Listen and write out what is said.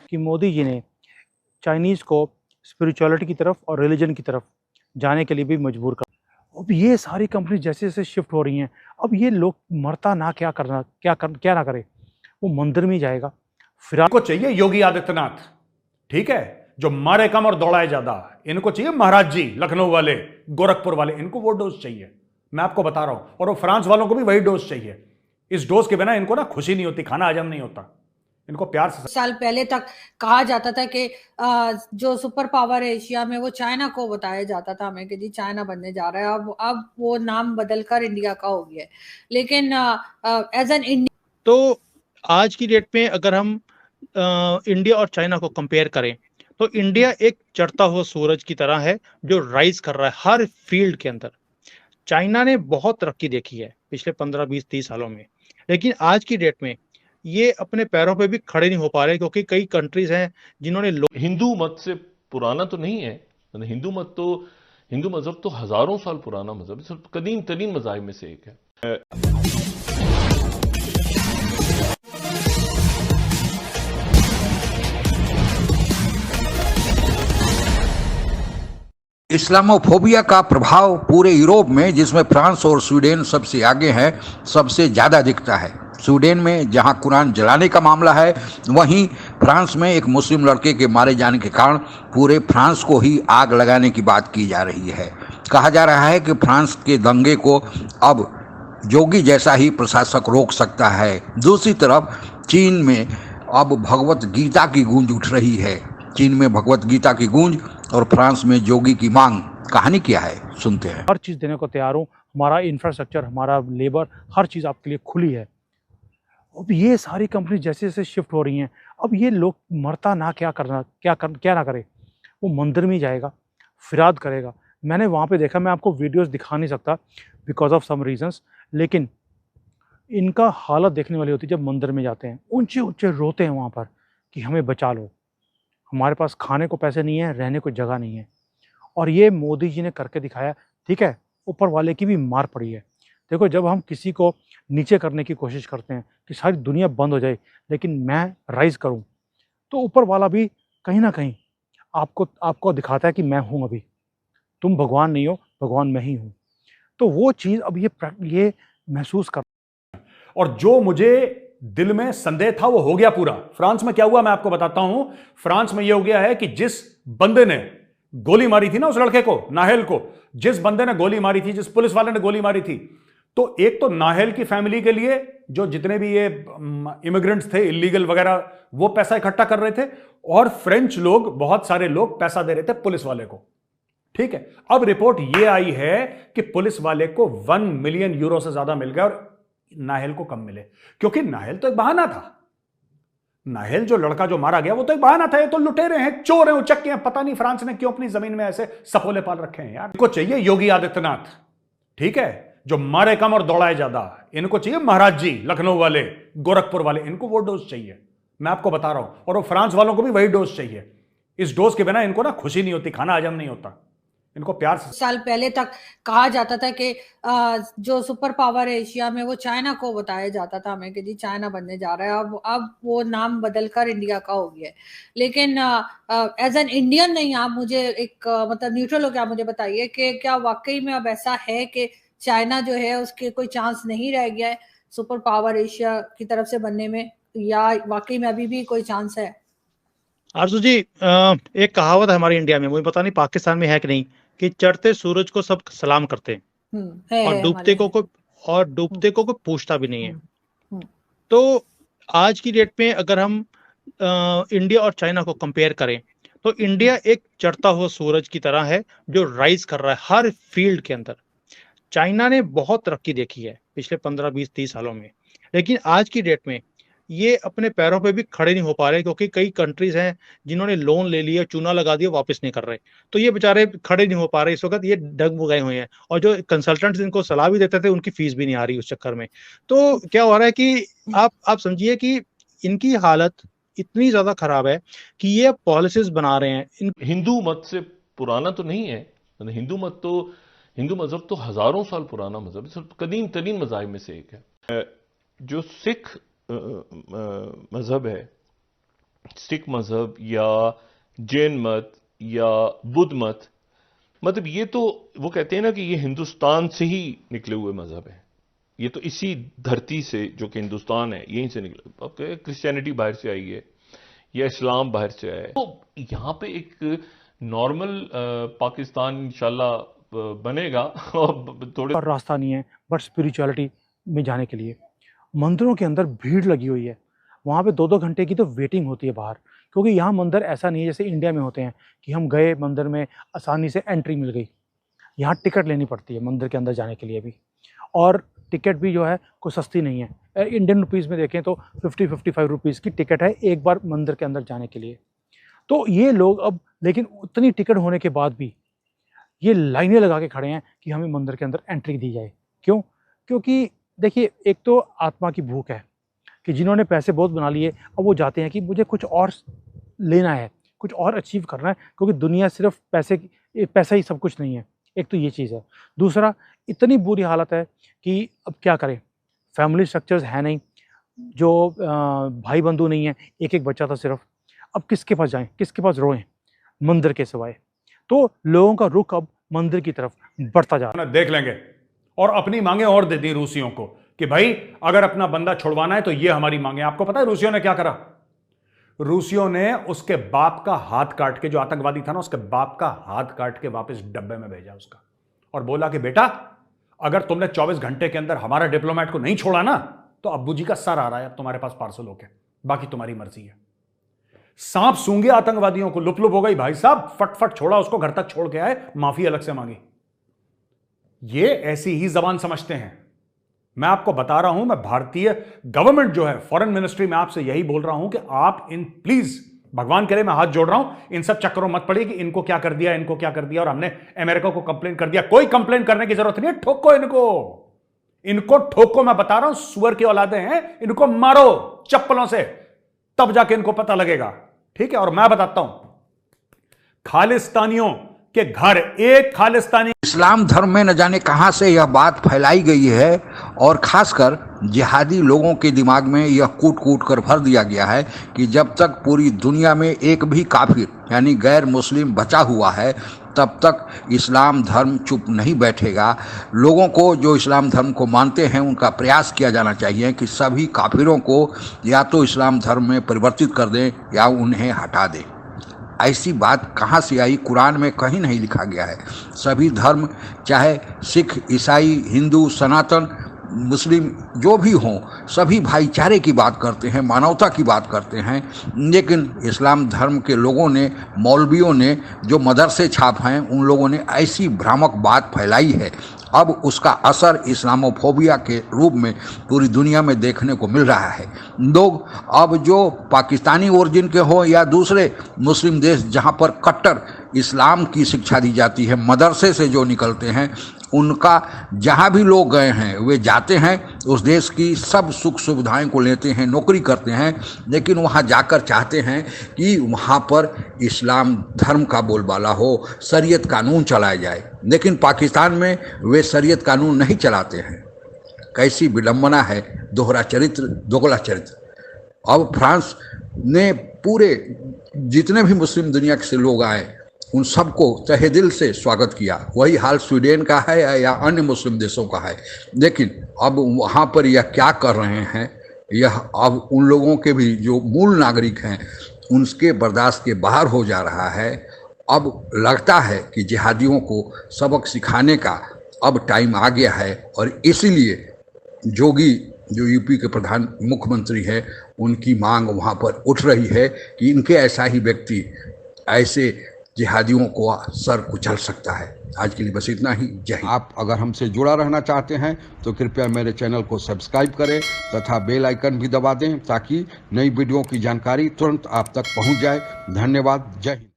कि मोदी जी ने चाइनीज़ को स्पिरिचुअलिटी की तरफ और रिलीजन की तरफ जाने के लिए भी मजबूर कर। अब ये सारी कंपनी जैसे-जैसे शिफ्ट हो रही हैं, अब ये लोग मरता ना क्या ना करे, वो मंदिर में ही जाएगा। फिर इनको चाहिए योगी आदित्यनाथ, ठीक है, जो मारे कम और दौड़ाए ज्यादा। इनको चाहिए महाराज जी, लखनऊ वाले, गोरखपुर वाले, इनको वो डोज चाहिए। मैं आपको बता रहा हूं, और वो फ्रांस वालों को भी वही डोज चाहिए। इस डोज के बिना इनको ना खुशी नहीं होती, खाना हजम नहीं होता। इनको प्यार से। साल पहले तक कहा जाता था कि जो सुपर पावर है एशिया में वो चाइना को बताया जाता था हमें कि जी चाइना बनने जा रहा है। अब वो नाम बदलकर इंडिया का हो गया है। लेकिन एज एन इंडिया, तो आज की डेट में अगर हम इंडिया और चाइना को कंपेयर करें तो इंडिया एक चढ़ता हुआ सूरज की तरह है जो राइज कर रहा है हर फील्ड के अंदर। चाइना ने बहुत तरक्की देखी है पिछले 15-20-30 सालों में, लेकिन आज की डेट में ये अपने पैरों पे भी खड़े नहीं हो पा रहे क्योंकि कई कंट्रीज हैं जिन्होंने हिंदू मत से पुराना तो नहीं है। हिंदू मजहब तो हजारों साल पुराना मजहब है, कदीम तरीन मजाहिब में से एक है। इस्लामोफोबिया का प्रभाव पूरे यूरोप में, जिसमें फ्रांस और स्वीडन सबसे आगे हैं, सबसे ज़्यादा दिखता है। स्वीडन में जहां कुरान जलाने का मामला है, वहीं फ्रांस में एक मुस्लिम लड़के के मारे जाने के कारण पूरे फ्रांस को ही आग लगाने की बात की जा रही है। कहा जा रहा है कि फ्रांस के दंगे को अब जोगी जैसा ही प्रशासक रोक सकता है। दूसरी तरफ चीन में अब भगवत गीता की गूंज उठ रही है। चीन में भगवत गीता की गूंज और फ्रांस में जोगी की मांग। कहानी क्या है, सुनते हैं। हर चीज़ देने को तैयार हूँ, हमारा इंफ्रास्ट्रक्चर, हमारा लेबर, हर चीज़ आपके लिए खुली है। अब ये सारी कंपनी जैसे-जैसे शिफ्ट हो रही हैं, अब ये लोग मरता ना क्या ना करे, वो मंदिर में ही जाएगा, फ़िराद करेगा। मैंने वहाँ पे देखा, मैं आपको वीडियोज़ दिखा नहीं सकता बिकॉज़ ऑफ सम रीज़न्स, लेकिन इनका हालत देखने वाली होती है जब मंदिर में जाते हैं। ऊँचे-ऊँचे रोते हैं वहाँ पर कि हमें बचा लो, हमारे पास खाने को पैसे नहीं है, रहने को जगह नहीं है। और ये मोदी जी ने करके दिखाया, ठीक है, ऊपर वाले की भी मार पड़ी है। देखो, जब हम किसी को नीचे करने की कोशिश करते हैं कि सारी दुनिया बंद हो जाए लेकिन मैं राइज़ करूं, तो ऊपर वाला भी कहीं ना कहीं आपको दिखाता है कि मैं हूं, अभी तुम भगवान नहीं हो, भगवान मैं ही हूं। तो वो चीज़ अब ये महसूस कर। और जो मुझे दिल में संदेह था वो हो गया पूरा। फ्रांस में क्या हुआ मैं आपको बताता हूं। फ्रांस में यह हो गया है कि जिस बंदे ने गोली मारी थी ना उस लड़के को, नाहेल को, जिस बंदे ने गोली मारी थी, जिस पुलिस वाले ने गोली मारी थी, तो एक तो नाहेल की फैमिली के लिए जो जितने भी ये इमिग्रेंट्स थे इलीगल वगैरह, वो पैसा इकट्ठा कर रहे थे, और फ्रेंच लोग, बहुत सारे लोग पैसा दे रहे थे पुलिस वाले को। ठीक है, अब रिपोर्ट ये आई है कि पुलिस वाले को 1 मिलियन यूरो से ज्यादा मिल गया और नाहेल को कम मिले, क्योंकि नाहेल तो एक बहाना था। नाहेल जो लड़का जो मारा गया वो तो एक बहाना था। ये तो लुटेरे हैं, चोर हैं, उचक्के हैं। पता नहीं फ्रांस ने क्यों अपनी जमीन में ऐसे सपोले पाल रखे हैं यार। इनको चाहिए योगी आदित्यनाथ, ठीक है, जो मारे कम और दौड़ाए ज्यादा। इनको चाहिए महाराज जी, लखनऊ वाले, गोरखपुर वाले, इनको वो डोज चाहिए। मैं आपको बता रहा हूं, और वो फ्रांस वालों को भी वही डोज चाहिए। इस डोज के बिना इनको ना खुशी नहीं होती, खाना हजम नहीं होता। इनको प्यार से। साल पहले तक कहा जाता था कि जो सुपर पावर है एशिया में वो चाइना को बताया जाता था हमें कि जी चाइना बनने जा रहा है। अब वो नाम बदलकर इंडिया का हो गया है। लेकिन एज एन इंडियन नहीं, आप मुझे एक मतलब न्यूट्रल हो, क्या मुझे बताइए कि क्या वाकई में अब ऐसा है कि चाइना जो है उसके कोई चांस नहीं रह गया है सुपर पावर एशिया की तरफ से बनने में, या वाकई में अभी भी कोई चांस है? आरजू जी, एक कहावत है हमारे इंडिया में, मुझे पता नहीं पाकिस्तान में है कि नहीं, कि चढ़ते सूरज को सब सलाम करते हैं और डूबते को कोई पूछता भी नहीं है। तो आज की डेट में अगर हम इंडिया और चाइना को कंपेयर करें तो इंडिया एक चढ़ता हुआ सूरज की तरह है जो राइज कर रहा है हर फील्ड के अंदर। चाइना ने बहुत तरक्की देखी है पिछले 15-20-30 सालों में, लेकिन आज की डेट में ये अपने पैरों पे भी खड़े नहीं हो पा रहे क्योंकि कई कंट्रीज हैं जिन्होंने लोन ले लिया, चूना लगा दिया, वापस नहीं कर रहे। तो ये बेचारे खड़े नहीं हो पा रहे इस वक्त, ये डगमगाए हुए हैं, और जो कंसल्टेंट्स इनको सलाह भी देते थे उनकी फीस भी नहीं आ रही उस चक्कर में। तो क्या हो रहा है कि आप समझिए कि इनकी हालत इतनी ज्यादा खराब है कि ये पॉलिसीज बना रहे हैं। हिंदू मत से पुराना तो नहीं है। हिंदू मजहब तो हजारों साल पुराना मजहब है, कदीम तरीन मजाहिब में से एक है। जो सिख मज़हब है, सिख मज़हब या जैन मत या बुद्ध मत, मतलब ये तो वो कहते हैं ना कि ये हिंदुस्तान से ही निकले हुए मज़हब हैं, ये तो इसी धरती से जो कि हिंदुस्तान है यहीं से निकले। अब क्रिश्चियनिटी बाहर से आई है या इस्लाम बाहर से आया है, तो यहाँ पे एक नॉर्मल पाकिस्तान इंशाल्लाह बनेगा। और थोड़े और रास्ता नहीं है बट स्पिरिचुअलिटी में जाने के लिए। मंदिरों के अंदर भीड़ लगी हुई है, वहाँ पे 2-2 घंटे की तो वेटिंग होती है बाहर, क्योंकि यहाँ मंदिर ऐसा नहीं है जैसे इंडिया में होते हैं कि हम गए मंदिर में आसानी से एंट्री मिल गई। यहाँ टिकट लेनी पड़ती है मंदिर के अंदर जाने के लिए भी, और टिकट भी जो है कोई सस्ती नहीं है। इंडियन रुपीज़ में देखें तो 50-55 रुपीज़ की टिकट है एक बार मंदिर के अंदर जाने के लिए। तो ये लोग अब, लेकिन उतनी टिकट होने के बाद भी ये लाइनें लगा के खड़े हैं कि हमें मंदिर के अंदर एंट्री दी जाए। क्यों? क्योंकि देखिए, एक तो आत्मा की भूख है कि जिन्होंने पैसे बहुत बना लिए अब वो जाते हैं कि मुझे कुछ और लेना है, कुछ और अचीव करना है, क्योंकि दुनिया सिर्फ पैसा ही सब कुछ नहीं है। एक तो ये चीज़ है। दूसरा, इतनी बुरी हालत है कि अब क्या करें, फैमिली स्ट्रक्चर्स है नहीं, जो भाई बंधु नहीं है, एक बच्चा था सिर्फ। अब किसके पास जाएं, किसके पास रोएं मंदिर के सिवाय? तो लोगों का रुख अब मंदिर की तरफ बढ़ता जा रहा है। देख लेंगे और अपनी मांगे और दे दी रूसियों को कि भाई अगर अपना बंदा छुड़वाना है तो ये हमारी मांगे। आपको पता है रूसियों ने क्या करा? रूसियों ने उसके बाप का हाथ काट के, जो आतंकवादी था ना, उसके बाप का हाथ काट के वापस डब्बे में भेजा उसका, और बोला कि बेटा अगर तुमने 24 घंटे के अंदर हमारा डिप्लोमेट को नहीं छोड़ा ना तो अब्बू जी का सर आ रहा है अब तुम्हारे पास पार्सल होके, बाकी तुम्हारी मर्जी है। सांप सूंघे आतंकवादियों को, लुप लुप हो गई भाई साहब, फटफट छोड़ा उसको, घर तक छोड़ के आए, माफी अलग से मांगी। ये ऐसी ही जबान समझते हैं। मैं आपको बता रहा हूं, मैं भारतीय गवर्नमेंट जो है, फॉरेन मिनिस्ट्री में आपसे यही बोल रहा हूं कि आप इन प्लीज, भगवान करे मैं हाथ जोड़ रहा हूं, इन सब चक्करों मत पड़िए कि इनको क्या कर दिया, इनको क्या कर दिया, और हमने अमेरिका को कंप्लेन कर दिया। कोई कंप्लेन करने की जरूरत नहीं है, ठोको इनको ठोको। मैं बता रहा हूं, सुअर की औलादे हैं, इनको मारो चप्पलों से, तब जाके इनको पता लगेगा। ठीक है? और मैं बताता हूं, खालिस्तानियों के घर, एक खालिस्तानी इस्लाम धर्म में न जाने कहां से यह बात फैलाई गई है, और खासकर जिहादी लोगों के दिमाग में यह कूट कूट कर भर दिया गया है कि जब तक पूरी दुनिया में एक भी काफिर यानी गैर मुस्लिम बचा हुआ है तब तक इस्लाम धर्म चुप नहीं बैठेगा। लोगों को जो इस्लाम धर्म को मानते हैं उनका प्रयास किया जाना चाहिए कि सभी काफिरों को या तो इस्लाम धर्म में परिवर्तित कर दें या उन्हें हटा दें। ऐसी बात कहाँ से आई? कुरान में कहीं नहीं लिखा गया है। सभी धर्म, चाहे सिख, ईसाई, हिंदू, सनातन, मुस्लिम जो भी हों, सभी भाईचारे की बात करते हैं, मानवता की बात करते हैं। लेकिन इस्लाम धर्म के लोगों ने, मौलवियों ने, जो मदरसे छाप हैं, उन लोगों ने ऐसी भ्रामक बात फैलाई है। अब उसका असर इस्लामोफोबिया के रूप में पूरी दुनिया में देखने को मिल रहा है। लोग अब जो पाकिस्तानी ओरिजिन के हों या दूसरे मुस्लिम देश जहां पर कट्टर इस्लाम की शिक्षा दी जाती है, मदरसे से जो निकलते हैं, उनका जहां भी लोग गए हैं वे जाते हैं, उस देश की सब सुख सुविधाएं को लेते हैं, नौकरी करते हैं, लेकिन वहां जाकर चाहते हैं कि वहां पर इस्लाम धर्म का बोलबाला हो, शरीयत कानून चलाया जाए। लेकिन पाकिस्तान में वे शरीयत कानून नहीं चलाते हैं। कैसी विडंबना है, दोहरा चरित्र, दोगला चरित्र। अब फ्रांस ने पूरे जितने भी मुस्लिम दुनिया से लोग आए उन सबको तहे दिल से स्वागत किया। वही हाल स्वीडन का है या अन्य मुस्लिम देशों का है। लेकिन अब वहाँ पर यह क्या कर रहे हैं, यह अब उन लोगों के भी जो मूल नागरिक हैं उनके बर्दाश्त के बाहर हो जा रहा है। अब लगता है कि जिहादियों को सबक सिखाने का अब टाइम आ गया है, और इसीलिए जोगी जो यूपी के प्रधान मुख्यमंत्री हैं, उनकी मांग वहाँ पर उठ रही है कि इनके ऐसा ही व्यक्ति ऐसे जिहादियों को सर कुचल सकता है। आज के लिए बस इतना ही। जय हिंद। आप अगर हमसे जुड़ा रहना चाहते हैं तो कृपया मेरे चैनल को सब्सक्राइब करें तथा बेल आइकन भी दबा दें ताकि नई वीडियो की जानकारी तुरंत आप तक पहुंच जाए। धन्यवाद। जय हिंद।